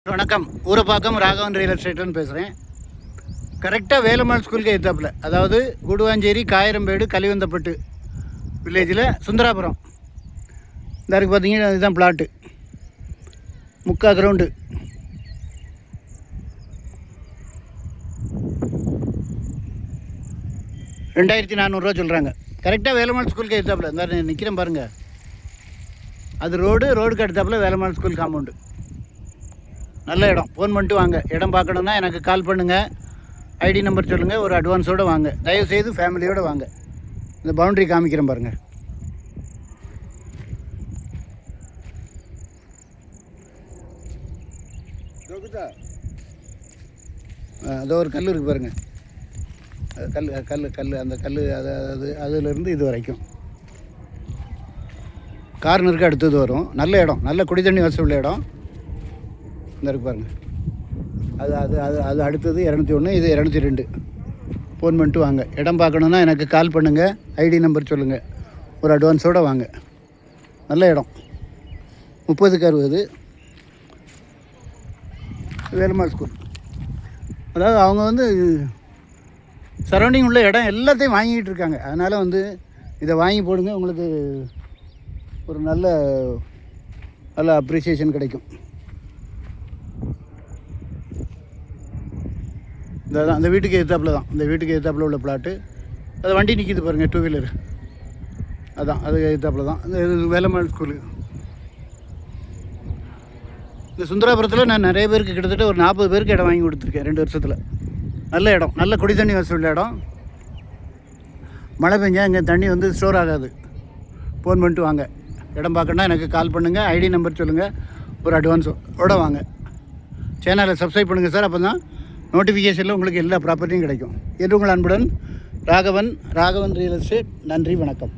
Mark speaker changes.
Speaker 1: வணக்கம். ஊரப்பாக்கம் ராகவன் ரியல் எஸ்டேட்னு பேசுகிறேன். கரெக்டாக வேலம்மாள் ஸ்கூலுக்கு எத்தாப்பில், அதாவது குடுவாஞ்சேரி காயிரம்பேடு கலிவந்தப்பட்டு வில்லேஜில் சுந்தராபுரம். இந்த இருக்குது பார்த்தீங்கன்னா, இதுதான் பிளாட்டு. முக்கா கிரவுண்டு. $2400 சொல்கிறாங்க. கரெக்டாக வேலம்மாள் ஸ்கூலுக்கு எத்தாப்பில் இந்த நிற்கிறேன் பாருங்கள். அது ரோடுக்கு எடுத்தாப்பில் வேலம்மாள் ஸ்கூல் காம்பவுண்டு. நல்ல இடம். ஃபோன் பண்ணிட்டு வாங்க. இடம் பார்க்கணுன்னா எனக்கு கால் பண்ணுங்கள். ஐடி நம்பர் சொல்லுங்கள். ஒரு அட்வான்ஸோடு வாங்க. தயவுசெய்து ஃபேமிலியோடு வாங்க. இந்த பவுண்ட்ரி காமிக்கிறேன் பாருங்கள். அதோ ஒரு கல் இருக்குது பாருங்கள். கல் அந்த கல் அதிலிருந்து இது வரைக்கும் கார்னருக்கு அடுத்தது வரும். நல்ல இடம். நல்ல குடி தண்ணி வசதி உள்ள இடம். இந்த இருக்கு பாருங்கள். அது அடுத்தது 201, இது 202. ஃபோன் பண்ணிட்டு வாங்க. இடம் பார்க்கணுன்னா எனக்கு கால் பண்ணுங்கள். ஐடி நம்பர் சொல்லுங்கள். ஒரு அட்வான்ஸோடு வாங்க. நல்ல இடம். 30க்கு 60. வேலம்மாள் ஸ்கூல். அதாவது அவங்க சரௌண்டிங் உள்ள இடம் எல்லாத்தையும் வாங்கிக்கிட்டு இருக்காங்க. அதனால் இதை வாங்கி போடுங்க. உங்களுக்கு ஒரு நல்ல அப்ரிசியேஷன் கிடைக்கும். அந்த வீட்டுக்கு எதிர்த்தாப்பில் தான். இந்த வீட்டுக்கு எதிர்த்தாப்பில் உள்ள பிளாட்டு. அது வண்டி நிற்கிது பாருங்கள், 2 வீலர். அதான் அது எதிர்த்தாப்பில் தான். இது வேலம்மாள் ஸ்கூலு. இந்த சுந்தராபுரத்தில் நான் நிறைய பேருக்கு கிட்டத்தட்ட ஒரு 40 பேருக்கு இடம் வாங்கி கொடுத்துருக்கேன் 2 வருஷத்தில். நல்ல இடம். நல்ல குடி தண்ணி வசதி உள்ள இடம். மழை பெஞ்சா இங்கே தண்ணி ஸ்டோர் ஆகாது. ஃபோன் பண்ணிட்டு வாங்க. இடம் பார்க்கணுன்னா எனக்கு கால் பண்ணுங்கள். ஐடி நம்பர் சொல்லுங்கள். ஒரு அட்வான்ஸோட வாங்க. சேனலை சப்ஸ்கிரைப் பண்ணுங்கள் சார். அப்போ தான் நோட்டிஃபிகேஷனில் உங்களுக்கு எல்லா ப்ராப்பர்ட்டியும் கிடைக்கும். என்று உங்கள் அன்புடன் ராகவன் ரியல் எஸ்டேட். நன்றி, வணக்கம்.